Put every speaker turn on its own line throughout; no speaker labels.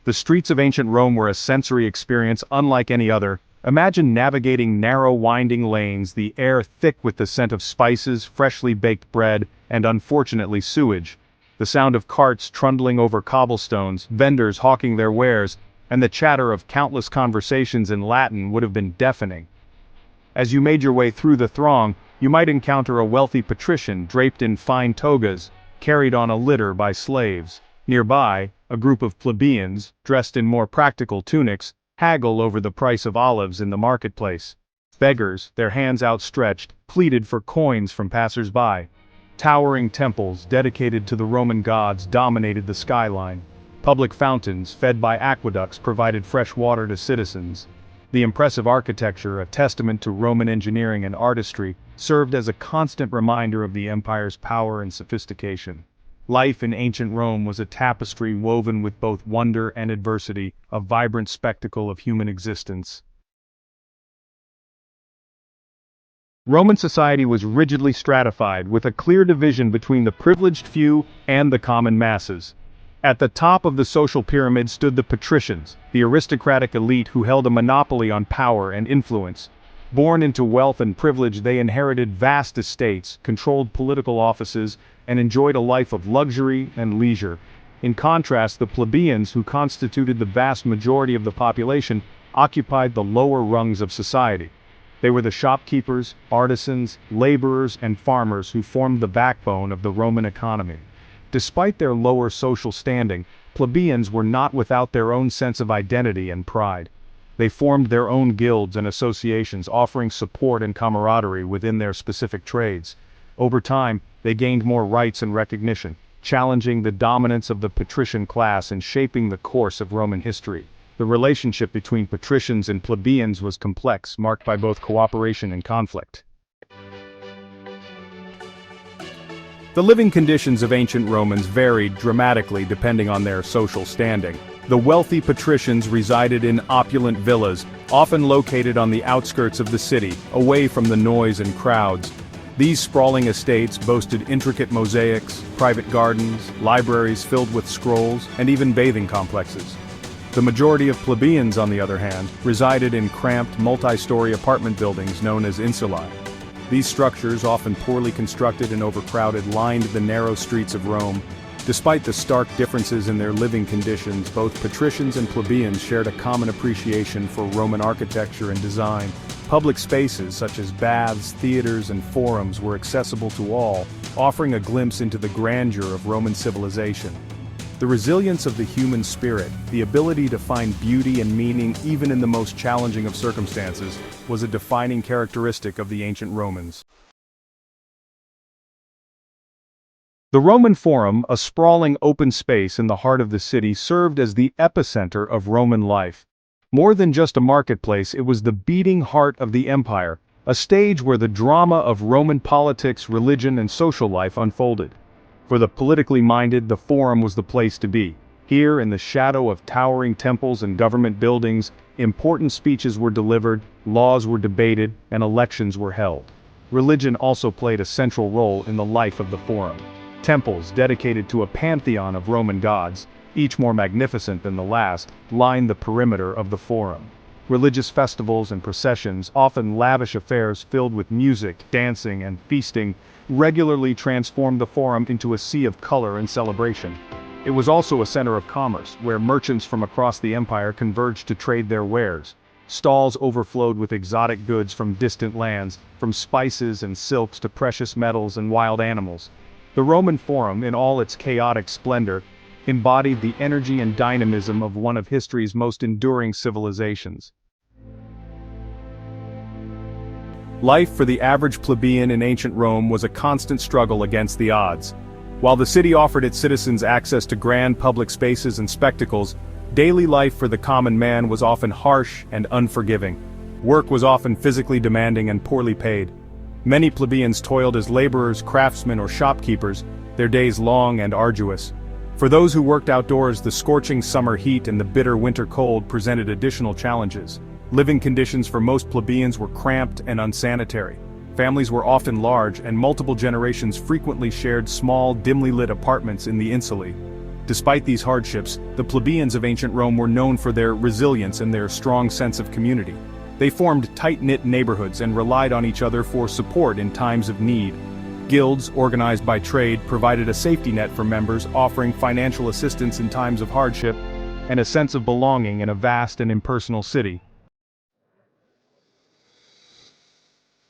The streets of ancient Rome were a sensory experience unlike any other. Imagine navigating narrow winding lanes, the air thick with the scent of spices, freshly baked bread, and unfortunately sewage. The sound of carts trundling over cobblestones, vendors hawking their wares, and the chatter of countless conversations in Latin would have been deafening. As you made your way through the throng, you might encounter a wealthy patrician draped in fine togas, carried on a litter by slaves. Nearby, a group of plebeians, dressed in more practical tunics, haggle over the price of olives in the marketplace. Beggars, their hands outstretched, pleaded for coins from passers-by. Towering temples dedicated to the Roman gods dominated the skyline. Public fountains, fed by aqueducts, provided fresh water to citizens. The impressive architecture, a testament to Roman engineering and artistry, served as a constant reminder of the empire's power and sophistication. Life in ancient Rome was a tapestry woven with both wonder and adversity, a vibrant spectacle of human existence. Roman society was rigidly stratified, with a clear division between the privileged few and the common masses. At the top of the social pyramid stood the patricians, the aristocratic elite who held a monopoly on power and influence. Born into wealth and privilege, they inherited vast estates, controlled political offices, and enjoyed a life of luxury and leisure. In contrast, the plebeians, who constituted the vast majority of the population, occupied the lower rungs of society. They were the shopkeepers, artisans, laborers, and farmers who formed the backbone of the Roman economy. Despite their lower social standing, plebeians were not without their own sense of identity and pride. They formed their own guilds and associations, offering support and camaraderie within their specific trades. Over time, they gained more rights and recognition, challenging the dominance of the patrician class and shaping the course of Roman history. The relationship between patricians and plebeians was complex, marked by both cooperation and conflict. The living conditions of ancient Romans varied dramatically depending on their social standing. The wealthy patricians resided in opulent villas, often located on the outskirts of the city, away from the noise and crowds. These sprawling estates boasted intricate mosaics, private gardens, libraries filled with scrolls, and even bathing complexes. The majority of plebeians, on the other hand, resided in cramped, multi-story apartment buildings known as Insulae. These structures, often poorly constructed and overcrowded, lined the narrow streets of Rome. Despite the stark differences in their living conditions, both patricians and plebeians shared a common appreciation for Roman architecture and design. Public spaces such as baths, theaters, and forums were accessible to all, offering a glimpse into the grandeur of Roman civilization. The resilience of the human spirit, the ability to find beauty and meaning even in the most challenging of circumstances, was a defining characteristic of the ancient Romans. The Roman Forum, a sprawling open space in the heart of the city, served as the epicenter of Roman life. More than just a marketplace, it was the beating heart of the empire, a stage where the drama of Roman politics, religion, and social life unfolded. For the politically minded, the Forum was the place to be. Here, in the shadow of towering temples and government buildings, important speeches were delivered, laws were debated, and elections were held. Religion also played a central role in the life of the Forum. Temples dedicated to a pantheon of Roman gods, each more magnificent than the last, lined the perimeter of the Forum. Religious festivals and processions, often lavish affairs filled with music, dancing, and feasting, regularly transformed the Forum into a sea of color and celebration. It was also a center of commerce, where merchants from across the empire converged to trade their wares. Stalls overflowed with exotic goods from distant lands, from spices and silks to precious metals and wild animals. The Roman Forum, in all its chaotic splendor, embodied the energy and dynamism of one of history's most enduring civilizations. Life for the average plebeian in ancient Rome was a constant struggle against the odds. While the city offered its citizens access to grand public spaces and spectacles, daily life for the common man was often harsh and unforgiving. Work was often physically demanding and poorly paid. Many plebeians toiled as laborers, craftsmen, or shopkeepers, their days long and arduous. For those who worked outdoors, the scorching summer heat and the bitter winter cold presented additional challenges. Living conditions for most plebeians were cramped and unsanitary. Families were often large, and multiple generations frequently shared small, dimly lit apartments in the Insulae. Despite these hardships, the plebeians of ancient Rome were known for their resilience and their strong sense of community. They formed tight-knit neighborhoods and relied on each other for support in times of need. Guilds, organized by trade, provided a safety net for members, offering financial assistance in times of hardship, and a sense of belonging in a vast and impersonal city.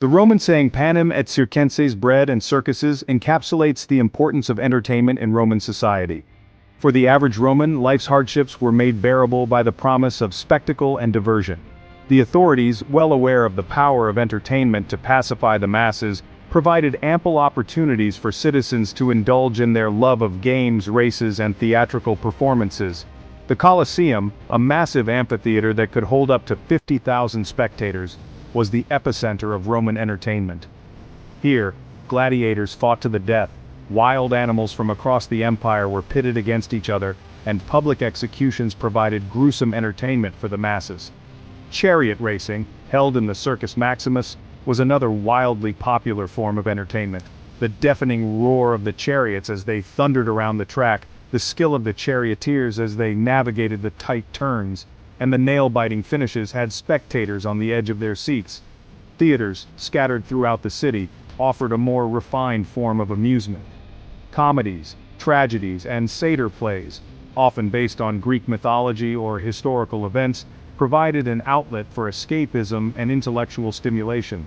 The Roman saying panem et circenses, bread and circuses, encapsulates the importance of entertainment in Roman society. For the average Roman, life's hardships were made bearable by the promise of spectacle and diversion. The authorities, well aware of the power of entertainment to pacify the masses, provided ample opportunities for citizens to indulge in their love of games, races, and theatrical performances. The Colosseum, a massive amphitheater that could hold up to 50,000 spectators, was the epicenter of Roman entertainment. Here, gladiators fought to the death, wild animals from across the empire were pitted against each other, and public executions provided gruesome entertainment for the masses. Chariot racing, held in the Circus Maximus, was another wildly popular form of entertainment. The deafening roar of the chariots as they thundered around the track, the skill of the charioteers as they navigated the tight turns, and the nail-biting finishes had spectators on the edge of their seats. Theaters, scattered throughout the city, offered a more refined form of amusement. Comedies, tragedies, and satyr plays, often based on Greek mythology or historical events, provided an outlet for escapism and intellectual stimulation.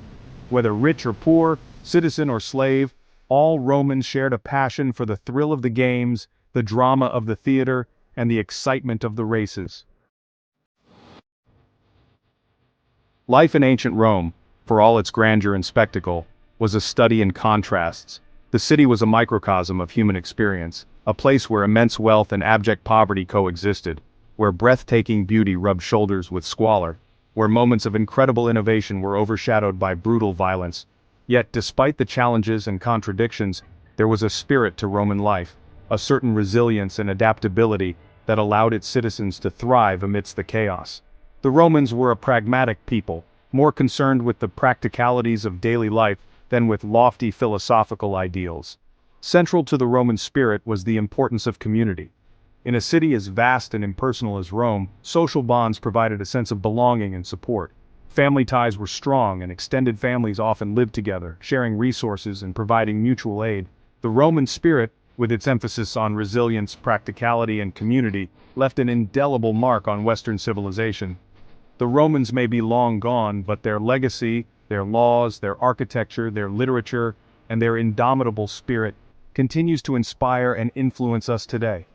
Whether rich or poor, citizen or slave, all Romans shared a passion for the thrill of the games, the drama of the theater, and the excitement of the races. Life in ancient Rome, for all its grandeur and spectacle, was a study in contrasts. The city was a microcosm of human experience, a place where immense wealth and abject poverty coexisted, where breathtaking beauty rubbed shoulders with squalor, where moments of incredible innovation were overshadowed by brutal violence. Yet despite the challenges and contradictions, there was a spirit to Roman life, a certain resilience and adaptability that allowed its citizens to thrive amidst the chaos. The Romans were a pragmatic people, more concerned with the practicalities of daily life than with lofty philosophical ideals. Central to the Roman spirit was the importance of community. In a city as vast and impersonal as Rome, social bonds provided a sense of belonging and support. Family ties were strong and extended families often lived together, sharing resources and providing mutual aid. The Roman spirit, with its emphasis on resilience, practicality, and community, left an indelible mark on Western civilization. The Romans may be long gone, but their legacy, their laws, their architecture, their literature, and their indomitable spirit continues to inspire and influence us today.